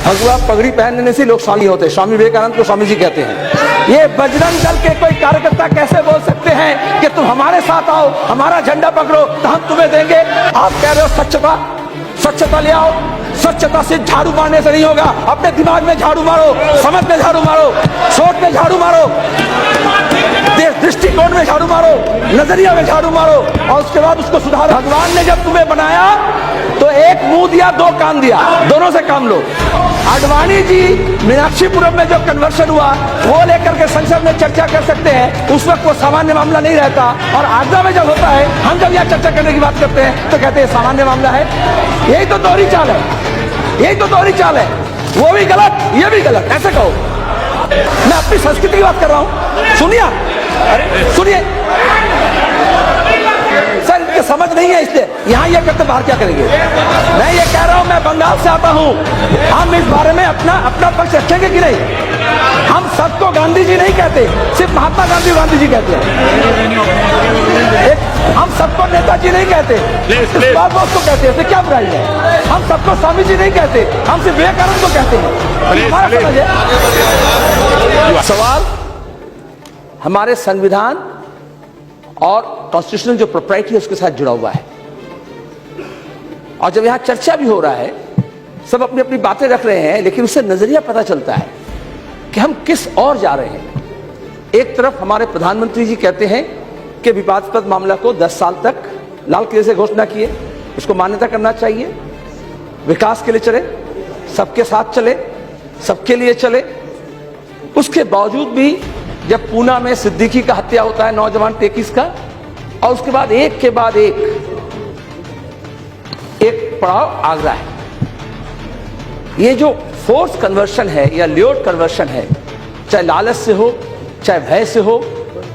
भगवा पगड़ी पहनने से लोग स्वामी होते हैं। स्वामी विवेकानंद को स्वामी जी कहते हैं। ये बजरंग दल के कोई कार्यकर्ता कैसे बोल सकते हैं कि तुम हमारे साथ आओ, हमारा झंडा पकड़ो तो हम तुम्हें देंगे। आप कह रहे हो स्वच्छता, स्वच्छता ले आओ। स्वच्छता से झाड़ू मारने से नहीं होगा। अपने दिमाग में झाड़ू मारो, समझ में झाड़ू मारो, सोच में झाड़ू मारो, दृष्टिकोण में झाड़ू मारो, नजरिया में झाड़ू मारो और उसके बाद उसको सुधारो। भगवान ने जब तुम्हें बनाया तो एक मुंह दिया, दो कान दिया, दोनों से काम लो। आडवाणी जी मीनाक्षीपुरम में जो कन्वर्शन हुआ वो लेकर के संसद में चर्चा कर सकते हैं। उस वक्त वो सामान्य मामला नहीं रहता। और आगरा में जब होता है, हम जब यहाँ चर्चा करने की बात करते हैं तो कहते हैं सामान्य मामला है। यही तो दोहरी चाल है, यही तो दोहरी चाल है। वो भी गलत, ये भी गलत, ऐसे कहो। मैं अपनी संस्कृति की बात कर रहा हूँ। सुनिए, सुनिए सर, इनके समझ नहीं है इसलिए यहाँ ये कहते बाहर क्या करेंगे। मैं ये कह रहा हूँ, मैं बंगाल से आता हूँ। हम इस बारे में अपना पक्ष रखेंगे कि नहीं। हम सबको गांधी जी नहीं कहते, सिर्फ महात्मा गांधी जी कहते हैं। हम सबको नेताजी नहीं कहते, इस बात को कहते हैं। क्या बुराई है। हम सबको स्वामी जी नहीं कहते, हम सिर्फ विवेकानंद को कहते हैं। सवाल हमारे संविधान और कॉन्स्टिट्यूशनल जो प्रोप्राइटी है उसके साथ जुड़ा हुआ है। और जब यहां चर्चा भी हो रहा है, सब अपनी अपनी बातें रख रहे हैं, लेकिन उससे नजरिया पता चलता है कि हम किस ओर जा रहे हैं। एक तरफ हमारे प्रधानमंत्री जी कहते हैं कि विवादास्पद मामला को 10 साल तक लाल किले से घोषणा किए, उसको मान्यता करना चाहिए, विकास के लिए चले, सबके साथ चले, सबके लिए चले। उसके बावजूद भी जब पूना में सिद्दीकी का हत्या होता है, नौजवान 33 का, और उसके बाद एक के बाद एक पड़ाव आगरा है। ये जो फोर्स कन्वर्शन है या ल्योड कन्वर्शन है, चाहे लालच से हो चाहे भय से हो,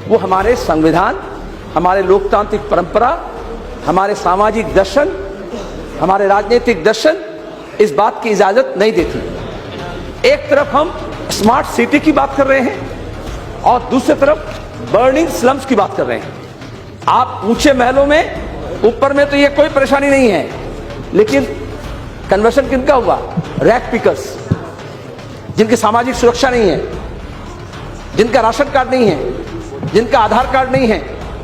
वो हमारे संविधान, हमारे लोकतांत्रिक परंपरा, हमारे सामाजिक दर्शन, हमारे राजनीतिक दर्शन इस बात की इजाजत नहीं देती। एक तरफ हम स्मार्ट सिटी की बात कर रहे हैं और दूसरी तरफ बर्निंग स्लम्स की बात कर रहे हैं। आप ऊंचे महलों में, ऊपर में तो ये कोई परेशानी नहीं है, लेकिन कन्वर्शन किनका हुआ। रैक पिकर्स, जिनकी सामाजिक सुरक्षा नहीं है, जिनका राशन कार्ड नहीं है, जिनका आधार कार्ड नहीं है,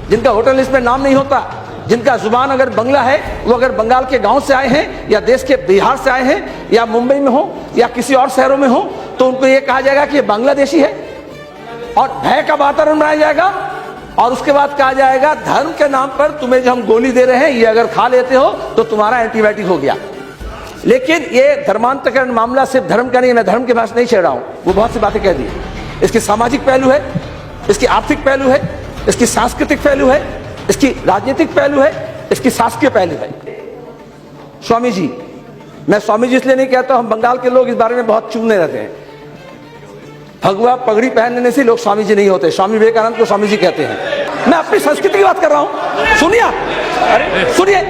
जिनका वोटर लिस्ट में नाम नहीं होता, जिनका जुबान अगर बंगला है, वो अगर बंगाल के गांव से आए हैं या देश के बिहार से आए हैं या मुंबई में हो या किसी और शहरों में हो, तो उनको ये कहा जाएगा कि ये बांग्लादेशी है और भय का वातावरण बनाया जाएगा। और उसके बाद कहा जाएगा धर्म के नाम पर तुम्हें जो हम गोली दे रहे हैं, ये अगर खा लेते हो तो तुम्हारा एंटीबायोटिक हो गया। लेकिन ये धर्मांतरण मामला सिर्फ धर्म का नहीं है। मैं धर्म के पास नहीं छेड़ रहा हूं, वो बहुत सी बातें कह दी। इसकी सामाजिक पहलू है, इसकी आर्थिक पहलू है, इसकी सांस्कृतिक पहलू है, इसकी राजनीतिक पहलू है, इसकी शासकीय पहलू है। स्वामी जी, मैं स्वामी जी इसलिए नहीं कहता, हम बंगाल के लोग इस बारे में बहुत चुभने रहते हैं। भगवा पगड़ी पहनने से लोग स्वामी जी नहीं होते। स्वामी विवेकानंद को स्वामी जी कहते हैं। मैं अपनी संस्कृति की बात कर रहा हूं। सुनिए, सुनिए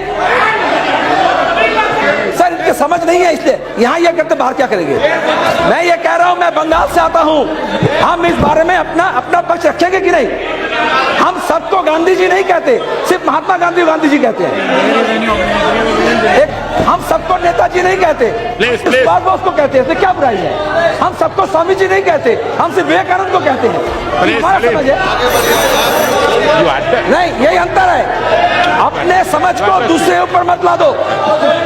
सर, इनके समझ नहीं है इसलिए यहाँ ये कहते बाहर क्या करेंगे। मैं ये कह रहा हूं, मैं बंगाल से आता हूं। हम इस बारे में अपना पक्ष रखेंगे कि नहीं। हम सबको गांधी जी नहीं कहते, सिर्फ महात्मा गांधी जी कहते हैं। हम सबको नेताजी नहीं कहते, इस बात को कहते हैं। क्या बुराई है। हम सबको स्वामी जी नहीं कहते, हम सिर्फ विवेकानंद को कहते हैं। हमारा समझ है नहीं, यही अंतर है। अपने समझ को दूसरे ऊपर मत ला दो।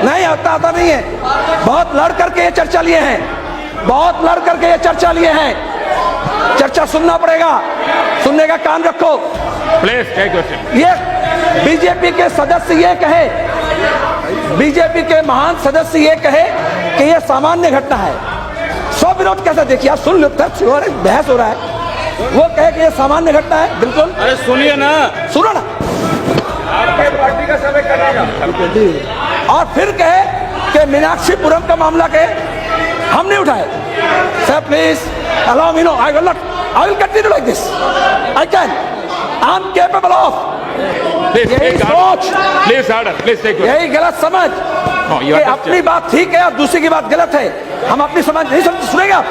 नहीं आता नहीं है। बहुत लड़ करके ये चर्चा लिए हैं, बहुत लड़ करके ये चर्चा लिए हैं। चर्चा सुनना पड़ेगा, सुनने का कान रखो। ये बीजेपी के सदस्य ये कहे, बीजेपी के महान सदस्य ये कहे कि ये सामान्य घटना है। सौ विरोध कैसे देखिए, आप सुन लो, बहस हो रहा है। वो कहे कि ये सामान्य घटना है। बिल्कुल, अरे सुनिए ना, सुनो ना। आपके पार्टी का समय करेगा। और फिर कहे कि मीनाक्षीपुरम का मामला के हम नहीं उठाए। Sir please allow me, no, I will continue like this. I can. I'm capable of. यही सोच, यही गलत समझ कि अपनी बात ठीक है और दूसरी की बात गलत है। हम अपनी समझ नहीं सुनेंगे आप।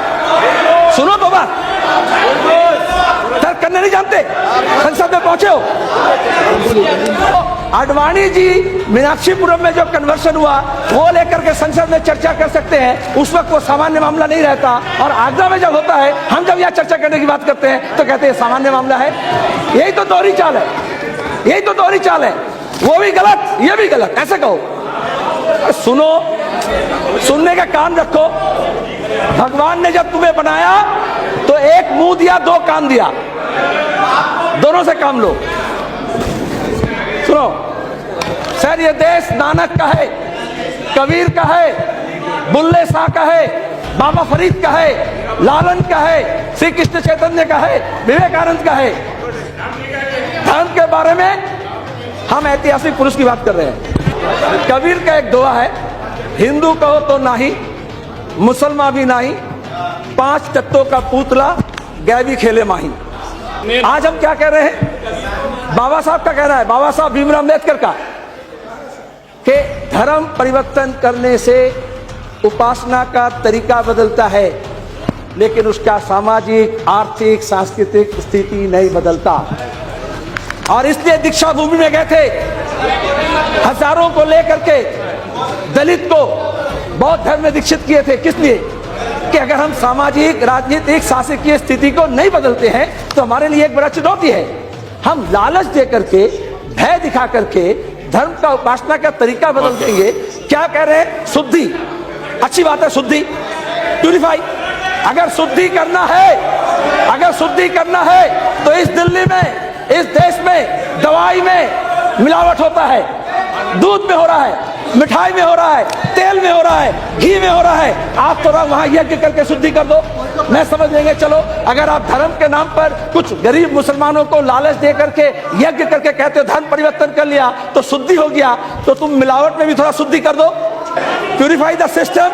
सुनो तो बात। करने नहीं जानते? संसद में पहुंचे हो? आडवाणी जी मीनाक्षीपुरम में जो कन्वर्शन हुआ वो लेकर के संसद में चर्चा कर सकते हैं, उस वक्त वो सामान्य मामला नहीं रहता। और आगरा में जब होता है, हम जब यहाँ चर्चा करने की बात करते हैं तो कहते हैं सामान्य मामला है। यही तो दोहरी चाल है, यही तो दोहरी चाल है। वो भी गलत, ये भी गलत, ऐसे कहो। सुनो, सुनने का कान रखो। भगवान ने जब तुम्हें बनाया तो एक मुंह दिया, दो कान दिया, दोनों से काम लो। सुनो सर, ये देश नानक का है, कबीर का है, बुल्ले शाह का है, बाबा फरीद का है, लालन का है, श्री कृष्ण चैतन्य का है, विवेकानंद का है। धर्म के बारे में हम ऐतिहासिक पुरुष की बात कर रहे हैं। कबीर का एक दोहा है, हिंदू कहो तो नहीं, मुसलमान भी नहीं, पांच तत्वों का पुतला गै भी खेले माही। आज हम क्या कह रहे हैं? बाबा साहब का कहना है, बाबा साहब भीमराव अम्बेडकर का, कि धर्म परिवर्तन करने से उपासना का तरीका बदलता है, लेकिन उसका सामाजिक, आर्थिक, सांस्कृतिक स्थिति नहीं बदलता। और इसलिए दीक्षा भूमि में गए थे, हजारों को लेकर के दलित को बौद्ध धर्म में दीक्षित किए थे। किस लिए? कि अगर हम सामाजिक, राजनीतिक, शासकीय स्थिति को नहीं बदलते हैं तो हमारे लिए एक बड़ा चुनौती है। हम लालच दे करके, भय दिखा करके धर्म का, उपासना का तरीका बदल देंगे। क्या कह रहे हैं? शुद्धि, अच्छी बात है, शुद्धि, प्यूरिफाई। अगर शुद्धि करना है, अगर शुद्धि करना है तो इस दिल्ली में, इस देश में दवाई में मिलावट होता है, दूध में हो रहा है, मिठाई में हो रहा है, तेल में हो रहा है, घी में हो रहा है। आप थोड़ा वहां यज्ञ करके शुद्धि कर दो, मैं समझ लेंगे। चलो, अगर आप धर्म के नाम पर कुछ गरीब मुसलमानों को लालच दे करके, यज्ञ करके कहते हो धर्म परिवर्तन कर लिया तो शुद्धि हो गया, तो तुम मिलावट में भी थोड़ा शुद्धि कर दो। Purify the system,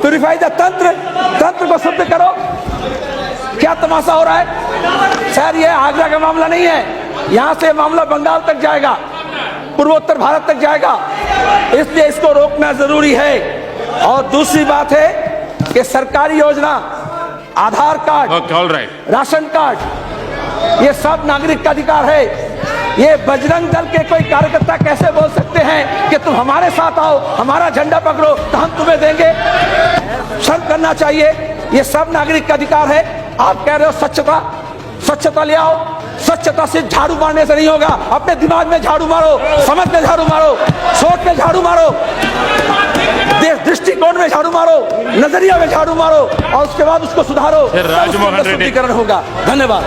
purify the तंत्र, तंत्र को शुद्ध करो। क्या तमाशा हो रहा है सर? ये आगरा का मामला नहीं है, यहां से मामला बंगाल तक जाएगा, पूर्वोत्तर भारत तक जाएगा, इसलिए इसको रोकना जरूरी है। और दूसरी बात है कि सरकारी योजना, आधार कार्ड, राशन कार्ड, ये सब नागरिक का अधिकार है। ये बजरंग दल के कोई कार्यकर्ता कैसे बोल सकते हैं कि तुम हमारे साथ आओ, हमारा झंडा पकड़ो तो हम तुम्हें देंगे? शर्म करना चाहिए। ये सब नागरिक का अधिकार है। आप कह रहे हो स्वच्छता, स्वच्छता ले आओ। स्वच्छता सिर्फ झाड़ू मारने से नहीं होगा, अपने दिमाग में झाड़ू मारो, समझ में झाड़ू मारो, सोच में झाड़ू मारो, दृष्टिकोण में झाड़ू मारो, नजरिया में झाड़ू मारो, और उसके बाद उसको सुधारो, शुद्धिकरण होगा। धन्यवाद।